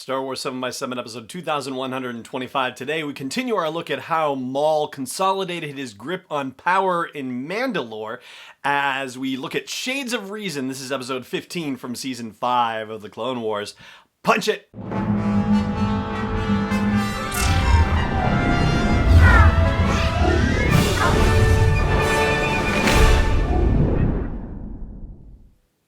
Star Wars 7x7, episode 2125. Today we continue our look at how Maul consolidated his grip on power in Mandalore as we look at Shades of Reason. This is episode 15 from season 5 of the Clone Wars. Punch it!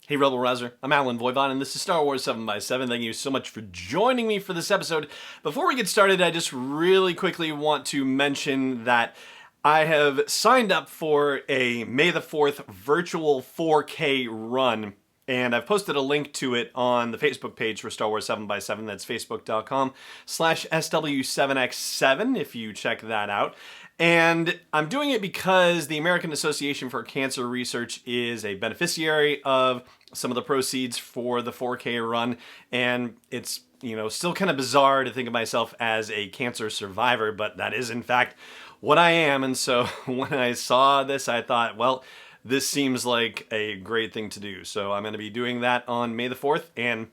Hey Rebel Rouser, I'm Alan Voivod and this is Star Wars 7x7. Thank you so much for joining me for this episode. Before we get started, I just really quickly want to mention that I have signed up for a May the 4th virtual 4K run, and I've posted a link to it on the Facebook page for Star Wars 7x7. That's facebook.com/SW7x7 if you check that out. And I'm doing it because the American Association for Cancer Research is a beneficiary of some of the proceeds for the 4K run, and it's, still kind of bizarre to think of myself as a cancer survivor, but that is in fact what I am. And so when I saw this, I thought, well, this seems like a great thing to do. So I'm going to be doing that on May the 4th, and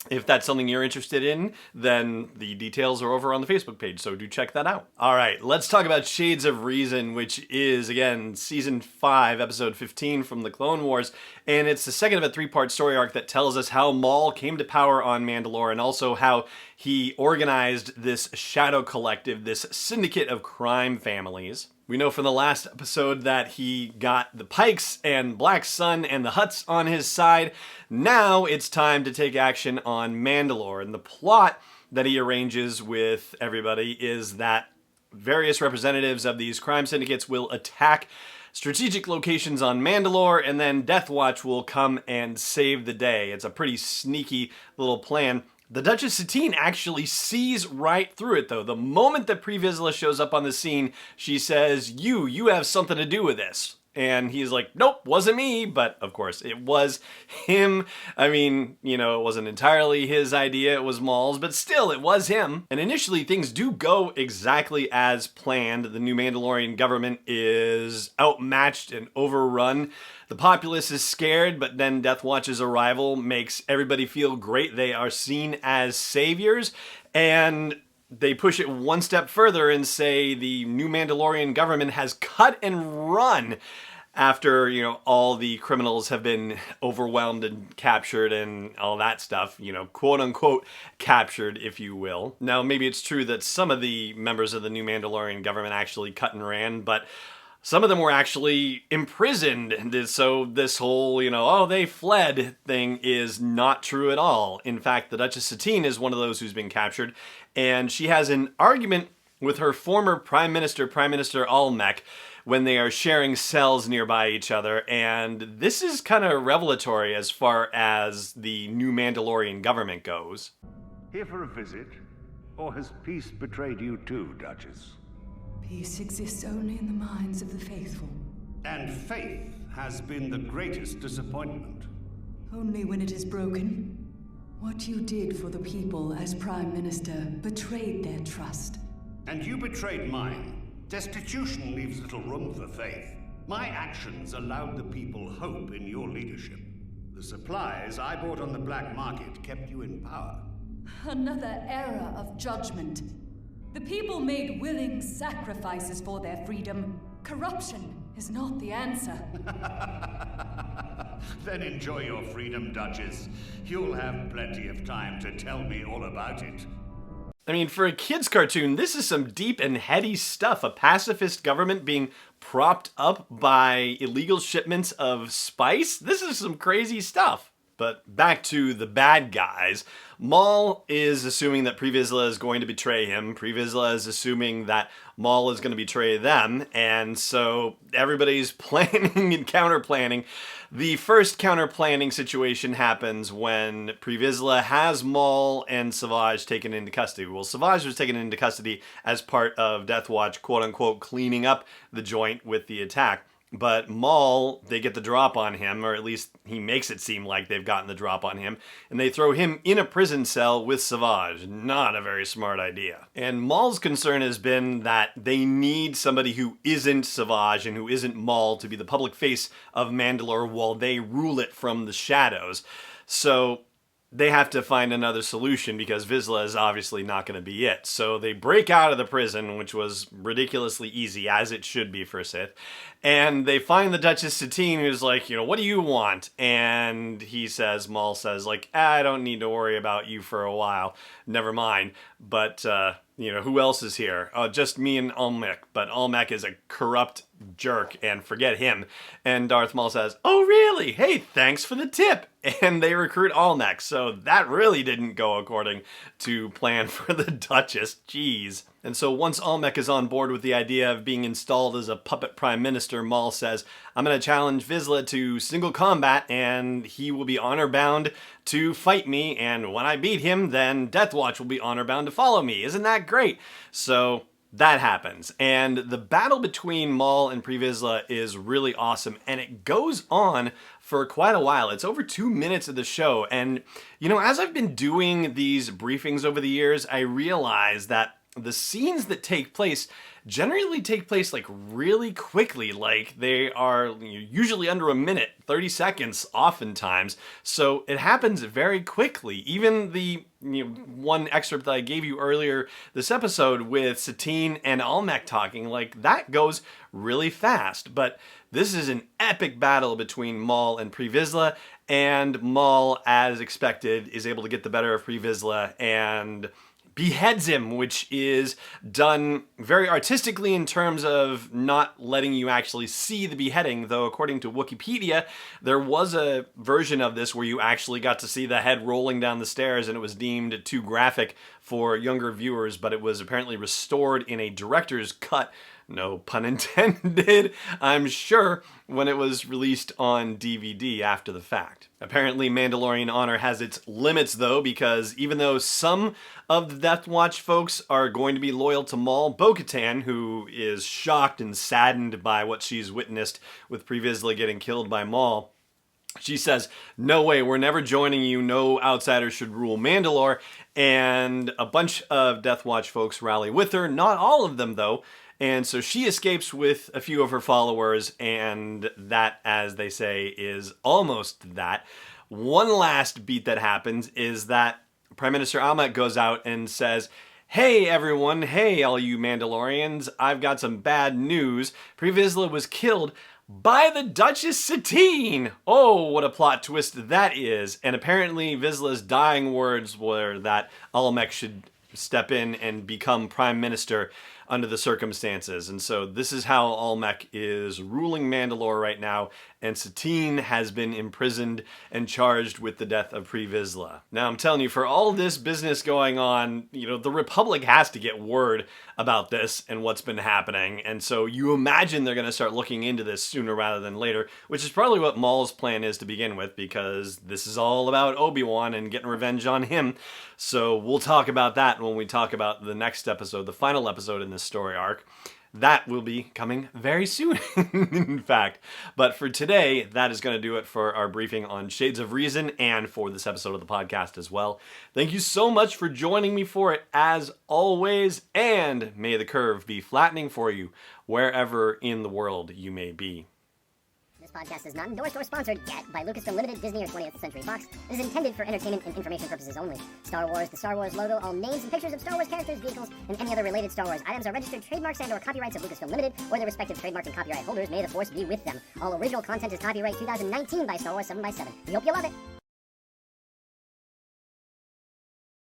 if that's something you're interested in, then the details are over on the Facebook page, so do check that out. All right, let's talk about Shades of Reason, which is, again, Season 5, Episode 15 from the Clone Wars, and it's the second of a three-part story arc that tells us how Maul came to power on Mandalore and also how he organized this shadow collective, this syndicate of crime families. We know from the last episode that he got the Pykes and Black Sun and the Hutts on his side. Now it's time to take action on Mandalore. And the plot that he arranges with everybody is that various representatives of these crime syndicates will attack strategic locations on Mandalore, and then Death Watch will come and save the day. It's a pretty sneaky little plan. The Duchess Satine actually sees right through it, though. The moment that Pre Vizsla shows up on the scene, she says, you have something to do with this. And he's like, nope, wasn't me. But of course, it was him. I mean, it wasn't entirely his idea. It was Maul's, but still, it was him. And initially, things do go exactly as planned. The new Mandalorian government is outmatched and overrun. The populace is scared, but then Death Watch's arrival makes everybody feel great. They are seen as saviors, and they push it one step further and say the new Mandalorian government has cut and run after, all the criminals have been overwhelmed and captured and all that stuff, quote unquote captured, if you will. Now, maybe it's true that some of the members of the new Mandalorian government actually cut and ran, but some of them were actually imprisoned. So this whole, they fled thing is not true at all. In fact, the Duchess Satine is one of those who's been captured, and she has an argument with her former Prime Minister Almec, when they are sharing cells nearby each other. And this is kind of revelatory as far as the new Mandalorian government goes. Here for a visit? Or has peace betrayed you too, Duchess? Peace exists only in the minds of the faithful. And faith has been the greatest disappointment. Only when it is broken. What you did for the people as Prime Minister betrayed their trust. And you betrayed mine. Destitution leaves little room for faith. My actions allowed the people hope in your leadership. The supplies I bought on the black market kept you in power. Another era of judgment. The people made willing sacrifices for their freedom. Corruption is not the answer. Then enjoy your freedom, Duchess. You'll have plenty of time to tell me all about it. I mean, for a kid's cartoon, this is some deep and heady stuff. A pacifist government being propped up by illegal shipments of spice? This is some crazy stuff. But back to the bad guys. Maul is assuming that Pre Vizsla is going to betray him. Pre Vizsla is assuming that Maul is going to betray them. And so everybody's planning and counter-planning. The first counter-planning situation happens when Pre Vizsla has Maul and Savage taken into custody. Well, Savage was taken into custody as part of Death Watch, quote-unquote, cleaning up the joint with the attack. But Maul, they get the drop on him, or at least he makes it seem like they've gotten the drop on him, and they throw him in a prison cell with Savage. Not a very smart idea. And Maul's concern has been that they need somebody who isn't Savage and who isn't Maul to be the public face of Mandalore while they rule it from the shadows. So they have to find another solution because Vizsla is obviously not going to be it. So they break out of the prison, which was ridiculously easy, as it should be for a Sith. And they find the Duchess Satine, who's like, what do you want? And Maul says, like, I don't need to worry about you for a while. Never mind. But, who else is here? Just me and Almec. But Almec is a corrupt jerk, and forget him. And Darth Maul says, oh, really? Hey, thanks for the tip. And they recruit Almec. So that really didn't go according to plan for the Duchess. Jeez. And so once Almec is on board with the idea of being installed as a puppet prime minister, Maul says, I'm going to challenge Vizsla to single combat, and he will be honor-bound to fight me, and when I beat him, then Death Watch will be honor-bound to follow me. Isn't that great? So that happens, and the battle between Maul and Pre Vizsla is really awesome, and it goes on for quite a while. It's over 2 minutes of the show, and as I've been doing these briefings over the years, I realize that the scenes that take place generally take place like really quickly, like they are usually under a minute, 30 seconds oftentimes, so it happens very quickly. Even the one excerpt that I gave you earlier this episode with Satine and Almec talking, like that goes really fast. But this is an epic battle between Maul and Pre Vizsla, and Maul, as expected, is able to get the better of Pre Vizsla and beheads him, which is done very artistically in terms of not letting you actually see the beheading, though according to Wikipedia, there was a version of this where you actually got to see the head rolling down the stairs, and it was deemed too graphic for younger viewers, but it was apparently restored in a director's cut, no pun intended, I'm sure, when it was released on DVD after the fact. Apparently, Mandalorian honor has its limits, though, because even though some of the Death Watch folks are going to be loyal to Maul, Bo-Katan, who is shocked and saddened by what she's witnessed with Pre Vizsla getting killed by Maul, she says, no way, we're never joining you, no outsider should rule Mandalore, and a bunch of Death Watch folks rally with her, not all of them, though, and so she escapes with a few of her followers, and that, as they say, is almost that. One last beat that happens is that Prime Minister Almec goes out and says, hey everyone, hey all you Mandalorians, I've got some bad news. Pre Vizsla was killed by the Duchess Satine! Oh, what a plot twist that is. And apparently Vizsla's dying words were that Almec should step in and become Prime Minister under the circumstances. And so this is how Almec is ruling Mandalore right now, and Satine has been imprisoned and charged with the death of Pre Vizsla. Now I'm telling you, for all this business going on, the Republic has to get word about this and what's been happening, and so you imagine they're going to start looking into this sooner rather than later, which is probably what Maul's plan is to begin with, because this is all about Obi-Wan and getting revenge on him. So we'll talk about that when we talk about the next episode, the final episode in this story arc. That will be coming very soon, in fact. But for today, that is going to do it for our briefing on Shades of Reason and for this episode of the podcast as well. Thank you so much for joining me for it, as always, and may the curve be flattening for you wherever in the world you may be. This podcast is not endorsed or sponsored yet by Lucasfilm Limited, Disney, or 20th Century Fox. It is intended for entertainment and information purposes only. Star Wars, the Star Wars logo, all names and pictures of Star Wars characters, vehicles, and any other related Star Wars items are registered trademarks and/or copyrights of Lucasfilm Limited or their respective trademark and copyright holders. May the Force be with them. All original content is copyright 2019 by Star Wars 7x7. We hope you love it.